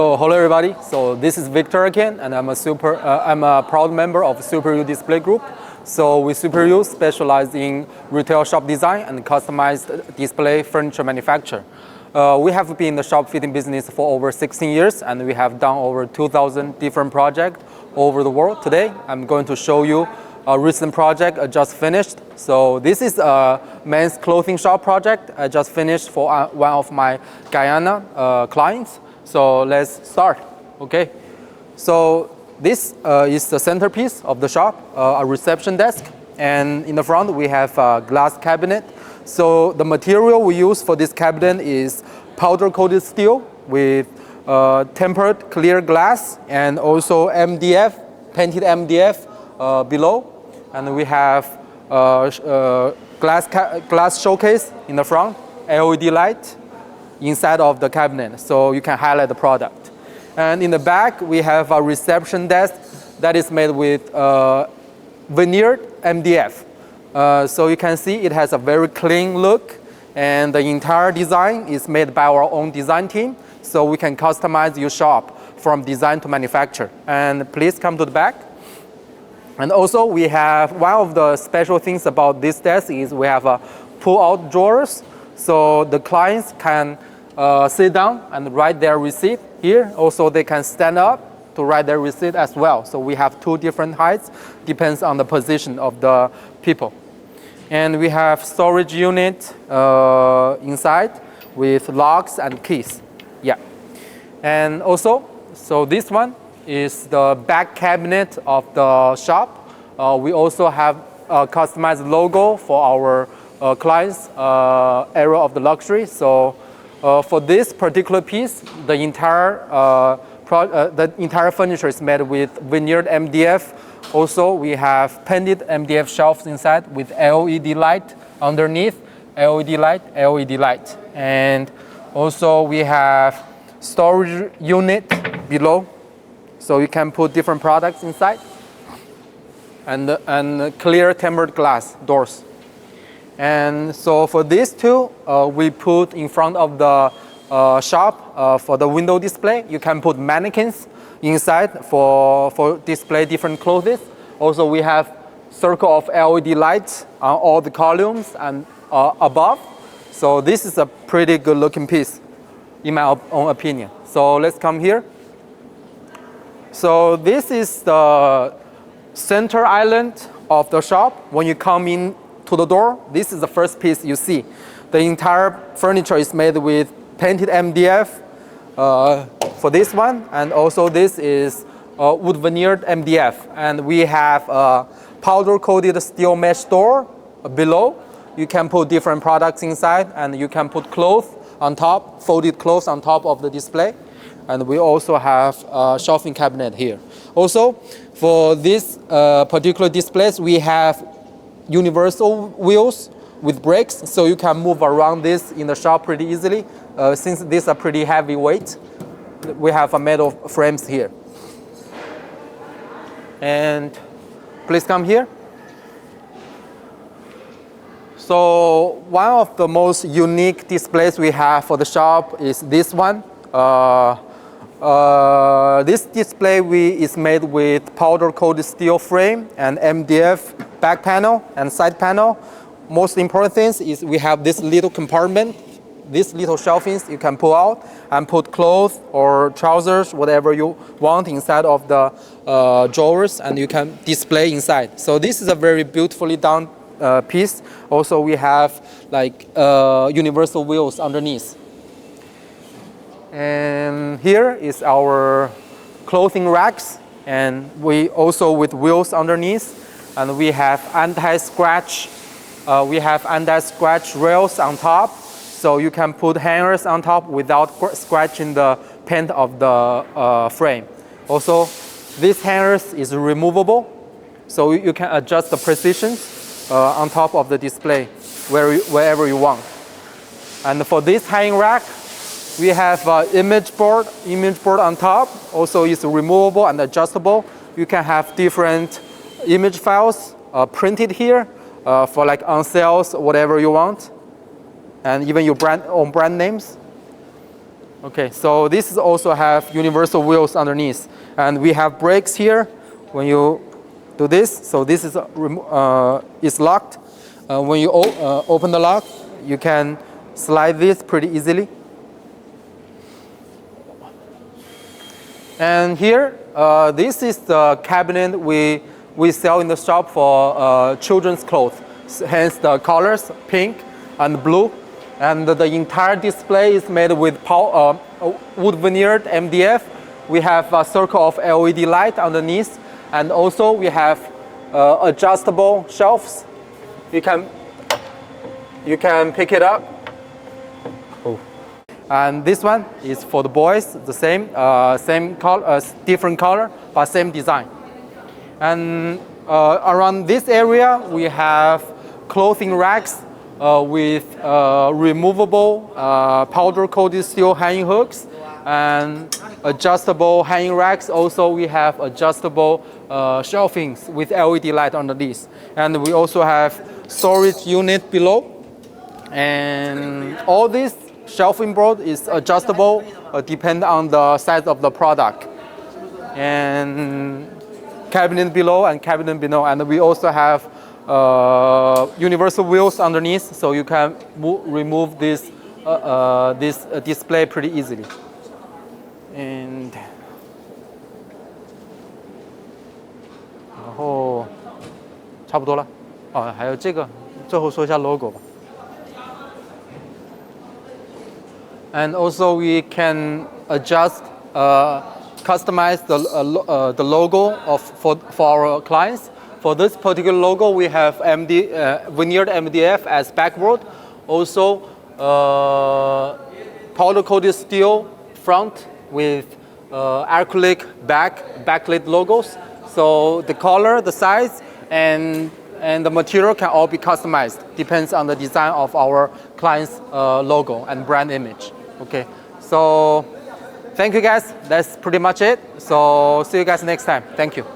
So hello everybody. So this is Victor again, and I'm a proud member of Super U Display Group. So we Super U specialize in retail shop design and customized display furniture manufacture. We have been in the shop fitting business for over 16 years, and we have done over 2,000 different projects over the world. Today, I'm going to show you a recent project I just finished. So this is a men's clothing shop project I just finished for one of my Guyana clients. So let's start, okay? So this is the centerpiece of the shop, a reception desk. And in the front, we have a glass cabinet. So the material we use for this cabinet is powder-coated steel with tempered clear glass and also MDF, painted MDF below. And we have glass showcase in the front, LED light inside of the cabinet, so you can highlight the product. And in the back, we have a reception desk that is made with veneered MDF. So you can see it has a very clean look, and the entire design is made by our own design team, so we can customize your shop from design to manufacture. And please come to the back. And also we have, one of the special things about this desk is we have a pull-out drawers, so the clients can sit down and write their receipt here. Also, they can stand up to write their receipt as well. So we have two different heights, depends on the position of the people. And we have storage unit inside with locks and keys. Yeah. And also, so this one is the back cabinet of the shop. We also have a customized logo for our clients' area of the luxury. So for this particular piece, the entire furniture is made with veneered MDF. Also, we have painted MDF shelves inside with LED light underneath, LED light. And also we have storage unit below, so you can put different products inside, and clear tempered glass doors. And so for these two, we put in front of the shop for the window display. You can put mannequins inside for display different clothes. Also, we have circle of LED lights on all the columns and above. So this is a pretty good looking piece, in my own opinion. So let's come here. So this is the center island of the shop. When you come in to the door, this is the first piece you see. The entire furniture is made with painted MDF for this one, and also this is wood veneered MDF. And we have a powder-coated steel mesh door below. You can put different products inside, and you can put clothes on top, folded clothes on top of the display. And we also have a shelving cabinet here. Also, for this particular displays, we have universal wheels with brakes, so you can move around this in the shop pretty easily. Since these are pretty heavy weight, we have a metal frames here. And please come here. So one of the most unique displays we have for the shop is this one. This display is made with powder-coated steel frame and MDF back panel and side panel. Most important thing is we have this little compartment, these little shelvings you can pull out and put clothes or trousers, whatever you want inside of the drawers, and you can display inside. So this is a very beautifully done piece. Also, we have like universal wheels underneath. And here is our clothing racks, and we also with wheels underneath, and we have anti-scratch rails on top, so you can put hangers on top without scratching the paint of the frame. Also, this hangers is removable, so you can adjust the precision on top of the display wherever you want. And for this hanging rack, we have image board on top. Also, it's removable and adjustable. You can have different image files printed here for like on sales, whatever you want, and even your own brand names. Okay, so this is also have universal wheels underneath, and we have brakes here. When you do this, so this is locked. When you open the lock, you can slide this pretty easily. And here, this is the cabinet we sell in the shop for children's clothes. Hence the colors, pink and blue. And the entire display is made with wood veneered MDF. We have a circle of LED light underneath. And also we have adjustable shelves. You can pick it up. Oh. And this one is for the boys, the same color, different color, but same design. And around this area, we have clothing racks with removable powder-coated steel hanging hooks and adjustable hanging racks. Also, we have adjustable shelvings with LED light underneath. And we also have storage unit below. And all this shelving board is adjustable depending on the size of the product. And cabinet below and cabinet below. And we also have universal wheels underneath, so you can remove this display pretty easily. And 然后差不多了。哦，还有这个，最后说一下 logo 吧。And also we can adjust, customize the logo for our clients. For this particular logo, we have veneered MDF as backboard. Also, powder-coated steel front with acrylic backlit logos. So the color, the size, and the material can all be customized. Depends on the design of our client's logo and brand image. Okay, so thank you guys. That's pretty much it. So see you guys next time. Thank you.